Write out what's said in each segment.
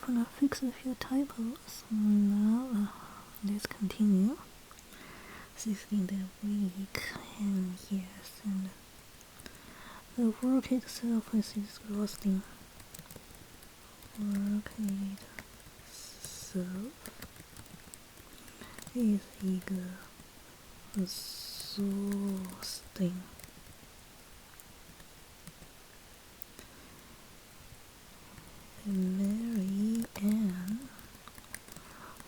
gonna fix a few typos. Now, let's continue. 16th week, and yes, and the work itself is exhausting. Work itself is exhausting. Mary Ann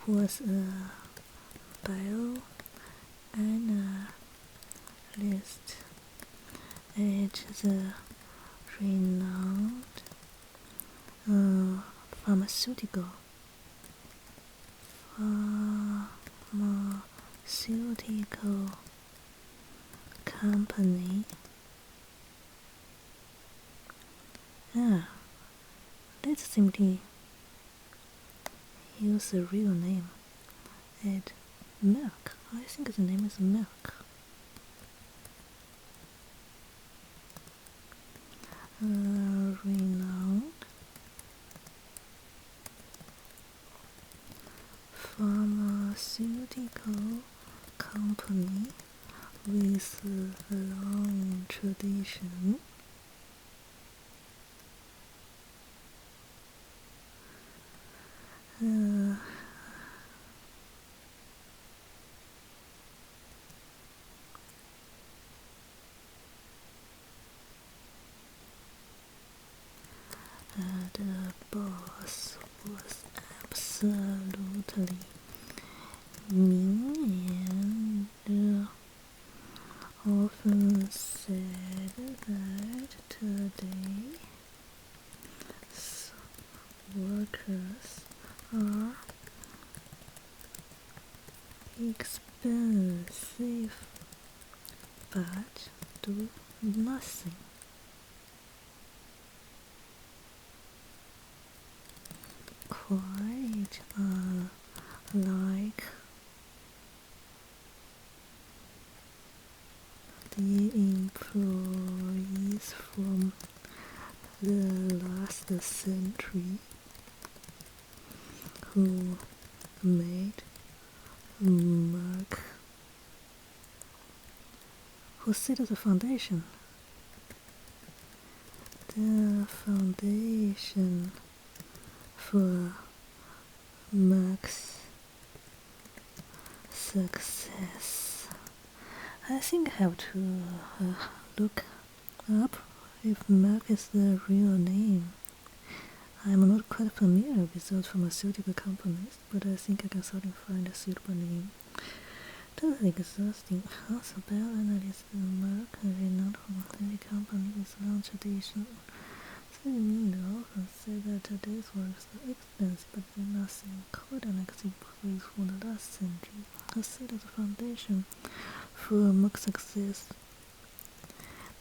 was a bioanalyst at the renowned pharmaceutical company. Let's simply use the real name at Merck. I think the name is Merck. Renowned pharmaceutical company with a long tradition. The boss was absolutely mean and often said that today's workers are expensive but do nothing. Quite unlike the employees from the last century who made Merck, who set the foundation. The foundation for Merck's success. I think I have to look up if Merck is the real name. I'm not quite familiar with those pharmaceutical companies, but I think I can certainly find a suitable name. Totally exhausting. Also, bioanalyst Merck, a renowned pharmaceutical company with long tradition. They often say that today's works are expensive but do nothing. Quite unlike the employees from the last century who set the foundation for Merck's success.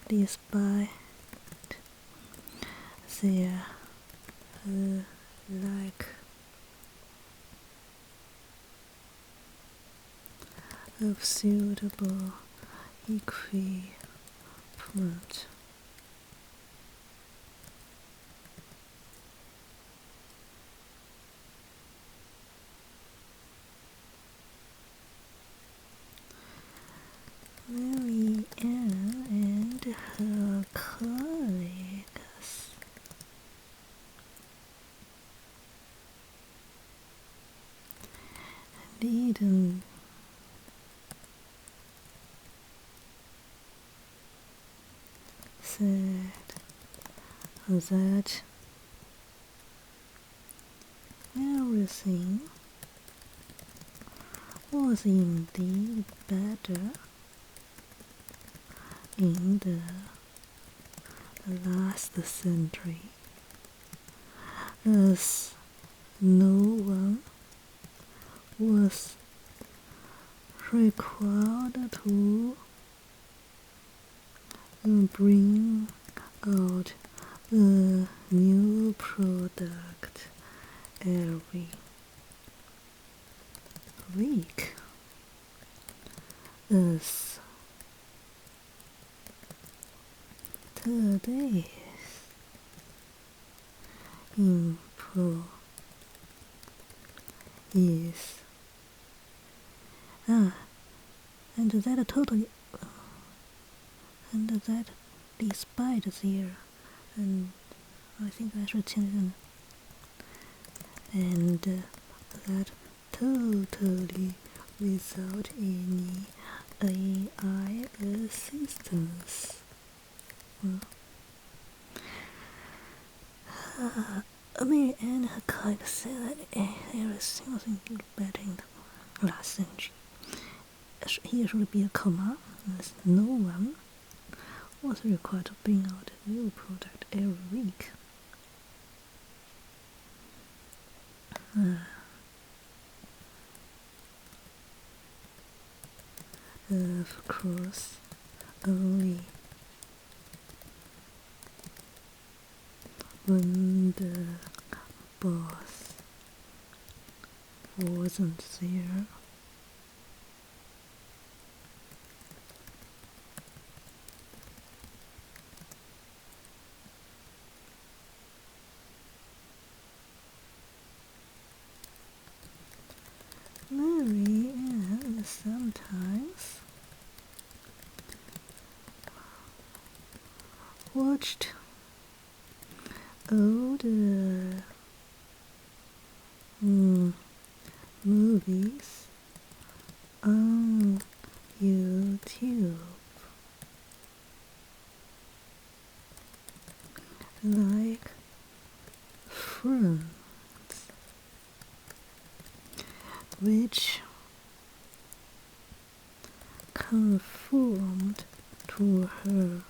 Despite their lack of suitable equipment. Mary Ann and her colleagues didn't said that everything was indeed better in the last century, as no one was required to bring out a new product every week, as today's employees is and that totally and that despite their and I think I should change it and that totally without any AI assistance. I mean, and I kind of say that everything was better in the last century. Here should be a comma, as no one was required to bring out a new product every week. Of course, only when the boss wasn't there. Mary and sometimes watched old movies on YouTube, like Friends, which confirmed to her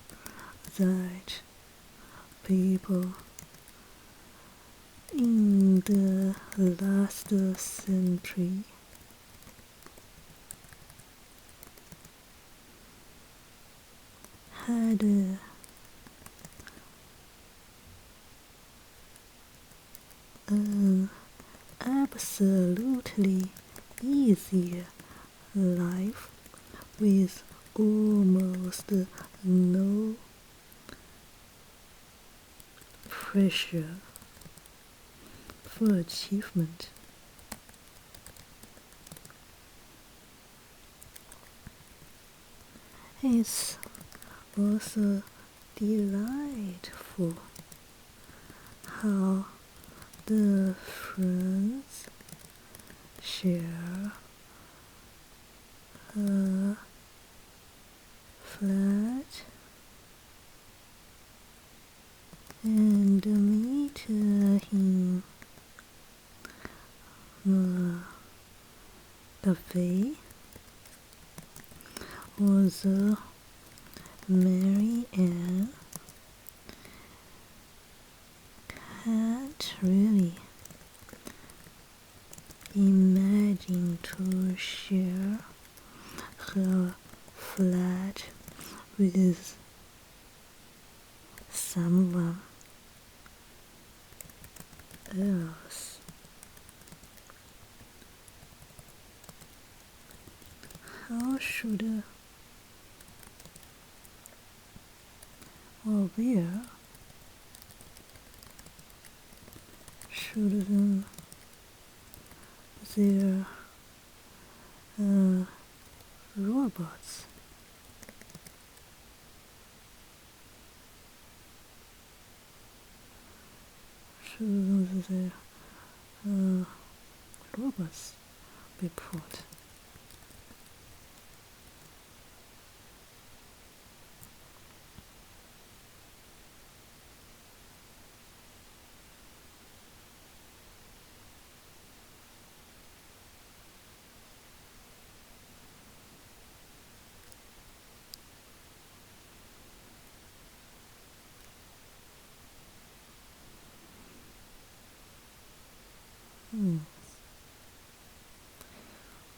that people in the last century had an absolutely easier life with almost no pressure for achievement. It's also delightful how the friends share a flat and meet in the cafe, although Mary Ann can't really imagine to share her flat with someone else. How should or where should their robots should their robots be put?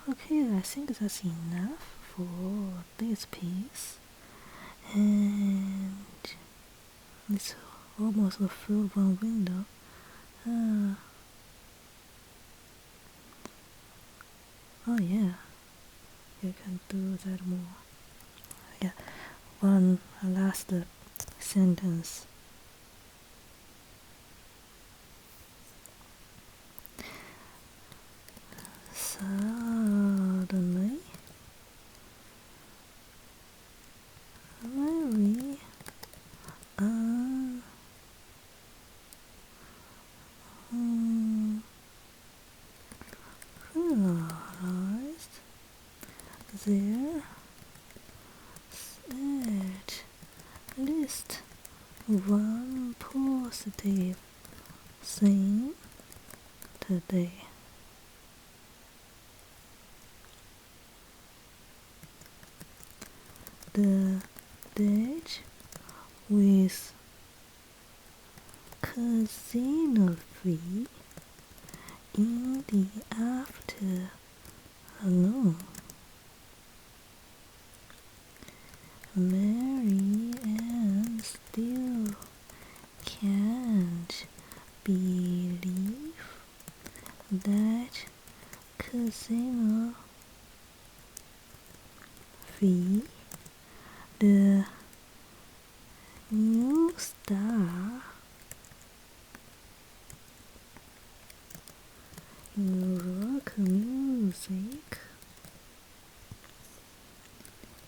Okay, I think that's enough for this piece. And it's almost a full one window. Oh yeah, you can do that more. Yeah, one last sentence. there at least one positive thing today. The date with casino fee in the afternoon. Mary Ann still can't believe that casino fee. The new star in rock music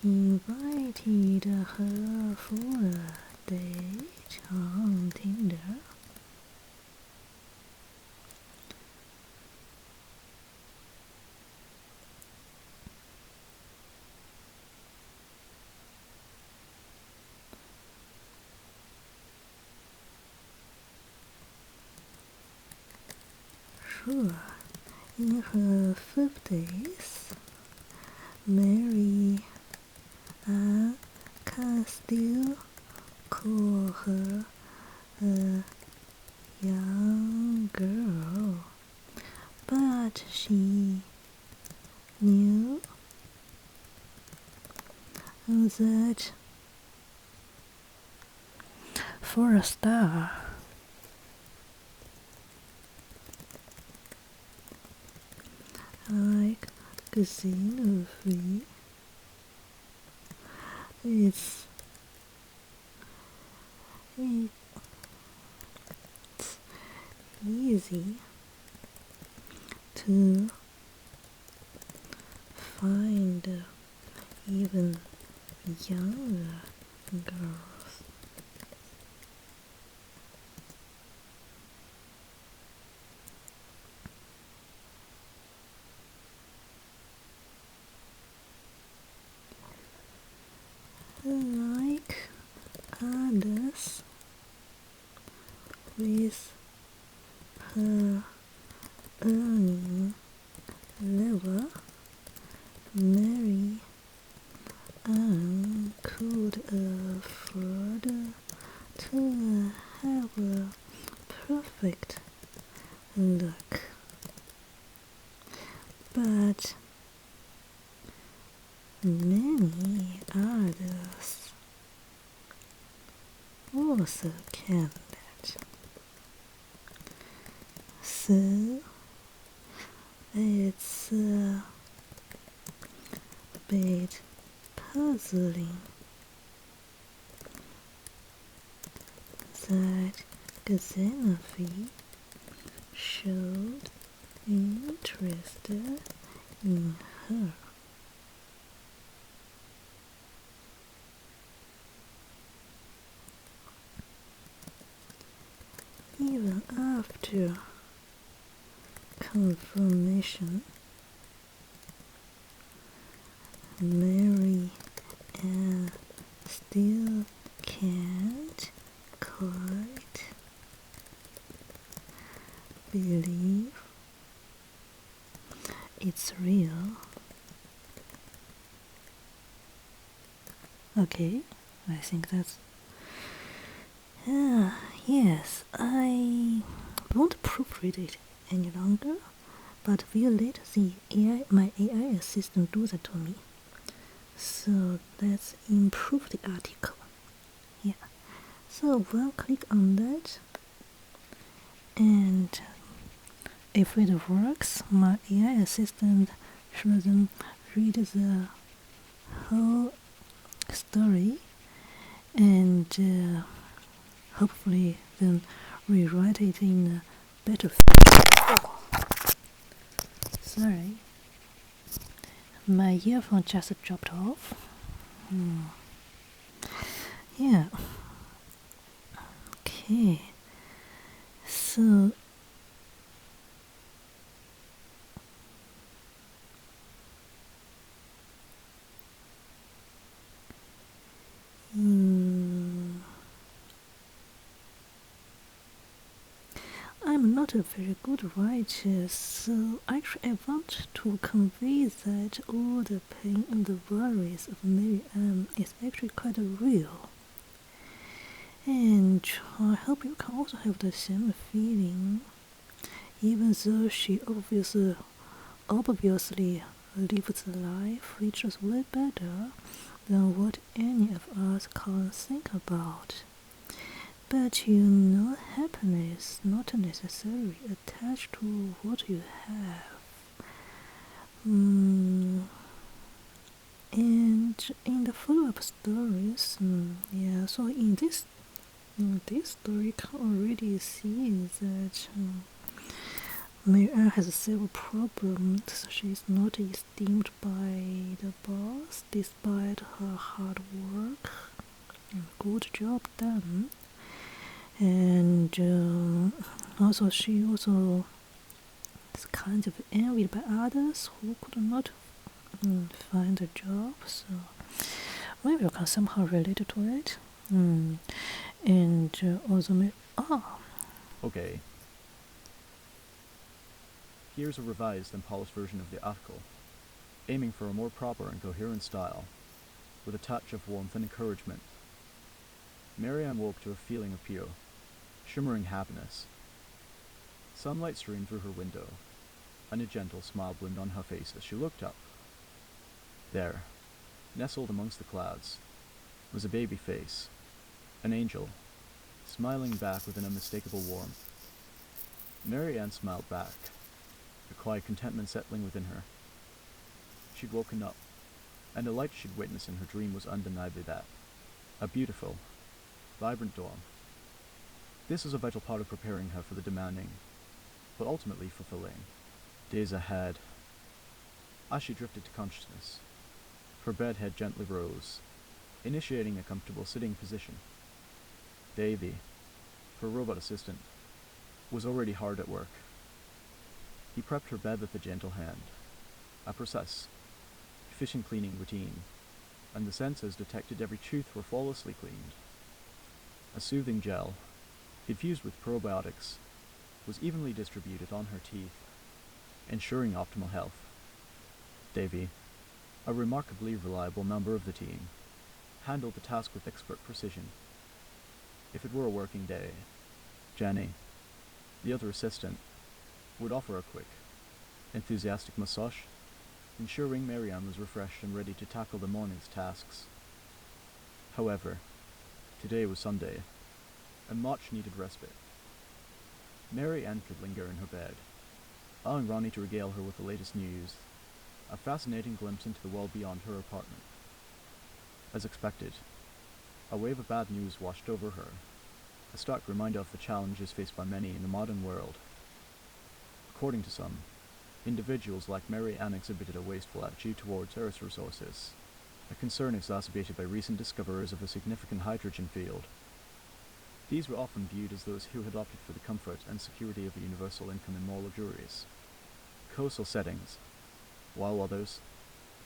invited her for a date on Tinder. Sure, in her 50s, Mary Ann can still call her a young girl, but she knew that for a star, like casino fee, it's easy to find even younger girls. Like others with her earning level, Mary Ann could afford to have a perfect look, but many others also can that. So it's a bit puzzling that Xenophy showed interest in her. Even after confirmation, Mary Ann still can't quite believe it's real. Okay, I think that's... yes, I won't proofread it any longer, but will let my AI assistant do that to me. So let's improve the article. Yeah. So one click on that, and if it works, my AI assistant should then read the whole story and hopefully then rewrite it in a better form. Sorry, my earphone just dropped off. Yeah. Okay. So not a very good writer, so actually I want to convey that all the pain and the worries of Mary Ann is actually quite real. And I hope you can also have the same feeling, even though she obviously lives a life which is way better than what any of us can think about. But happiness not necessarily attached to what you have. And in the follow-up stories, so in this story, you can already see that Mary has several problems. She is not esteemed by the boss despite her hard work and good job done. And also she also is kind of envied by others who could not find a job. So maybe you can somehow relate to it. And also Okay. Here's a revised and polished version of the article, aiming for a more proper and coherent style, with a touch of warmth and encouragement. Marianne woke to a feeling of pure, shimmering happiness. Sunlight streamed through her window, and a gentle smile bloomed on her face as she looked up. There, nestled amongst the clouds, was a baby face, an angel, smiling back with an unmistakable warmth. Marianne smiled back, a quiet contentment settling within her. She'd woken up, and the light she'd witnessed in her dream was undeniably that. A beautiful, vibrant dawn. This was a vital part of preparing her for the demanding, but ultimately fulfilling, days ahead. As she drifted to consciousness, her bed head gently rose, initiating a comfortable sitting position. Davy, her robot assistant, was already hard at work. He prepped her bed with a gentle hand, a precise, efficient cleaning routine, and the sensors detected every tooth were flawlessly cleaned. A soothing gel, infused with probiotics, was evenly distributed on her teeth, ensuring optimal health. Davy, a remarkably reliable member of the team, handled the task with expert precision. If it were a working day, Jenny, the other assistant, would offer a quick, enthusiastic massage, ensuring Marianne was refreshed and ready to tackle the morning's tasks. However, today was Sunday, a much-needed respite. Marianne could linger in her bed, allowing Ronnie to regale her with the latest news, a fascinating glimpse into the world beyond her apartment. As expected, a wave of bad news washed over her, a stark reminder of the challenges faced by many in the modern world. According to some, individuals like Mary Ann exhibited a wasteful attitude towards Earth's resources, a concern exacerbated by recent discoveries of a significant hydrogen field. These were often viewed as those who had opted for the comfort and security of a universal income in more luxurious coastal settings, while others,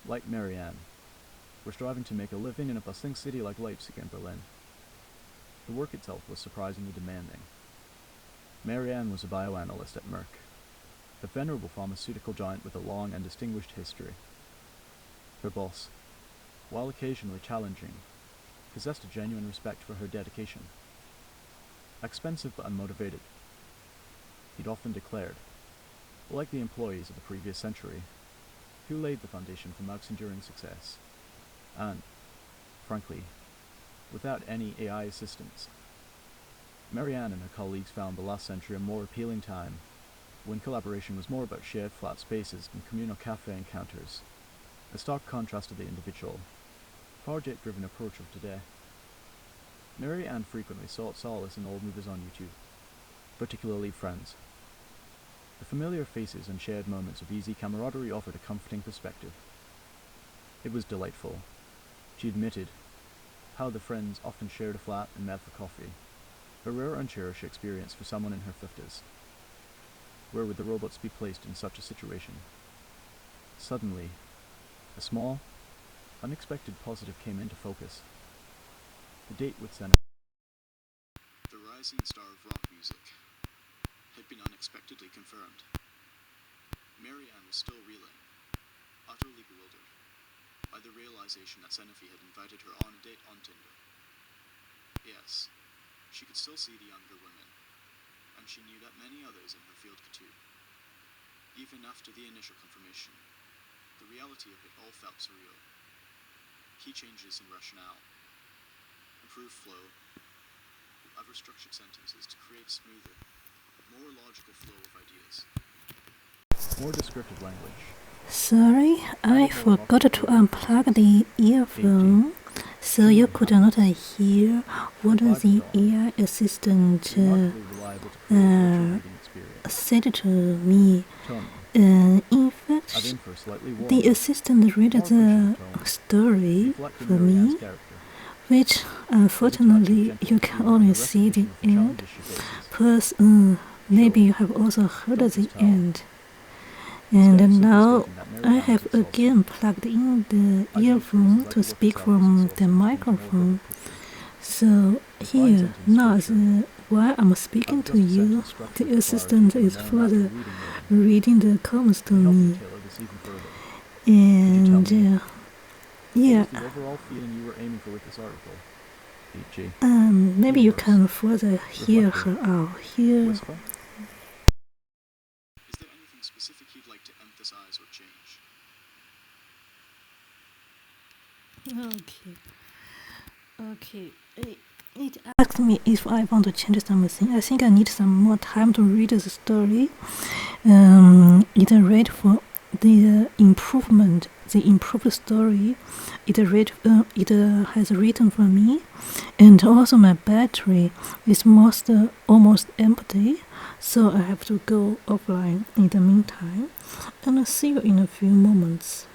like Mary Ann, were striving to make a living in a bustling city like Leipzig and Berlin. The work itself was surprisingly demanding. Mary Ann was a bioanalyst at Merck, a venerable pharmaceutical giant with a long and distinguished history. Her boss, while occasionally challenging, possessed a genuine respect for her dedication. Expensive but unmotivated, he'd often declared, like the employees of the previous century, who laid the foundation for Merck's enduring success, and, frankly, without any AI assistance. Marianne and her colleagues found the last century a more appealing time, when collaboration was more about shared flat spaces and communal cafe encounters, a stark contrast to the individual, project-driven approach of today. Mary Ann frequently sought solace in old movies on YouTube, particularly Friends. The familiar faces and shared moments of easy camaraderie offered a comforting perspective. It was delightful, she admitted, how the friends often shared a flat and met for coffee, a rare and cherished experience for someone in her 50s. Where would the robots be placed in such a situation? Suddenly, a small, unexpected positive came into focus. The date with Senator, the rising star of rock music, had been unexpected. unexpectedly confirmed. Marianne was still reeling, utterly bewildered by the realization that Xenophie had invited her on a date on Tinder. Yes, she could still see the younger women, and she knew that many others in her field could too. Even after the initial confirmation, the reality of it all felt surreal. Key changes in rationale, improved flow, I've restructured sentences to create smoother, more logical flow of ideas. More descriptive language. Sorry, I forgot to unplug the earphone, so you could not hear what the AI assistant said to me. In fact, the assistant read the story for me, which unfortunately you can only see the end. Plus, maybe you have also heard the end. And now I have again plugged in the earphone to speak from the microphone. So here, now while I'm speaking to you, the assistant is further reading the comments to me. And yeah, the overall feeling you were aiming for with this article? E.g. maybe you can further hear her out here. Whisper? Is there anything specific you'd like to emphasize or change? Okay. It asked me if I want to change something. I think I need some more time to read the story. It read for the improvement, the improved story. It has written for me, and also my battery is almost empty, so I have to go offline in the meantime. And I'll see you in a few moments.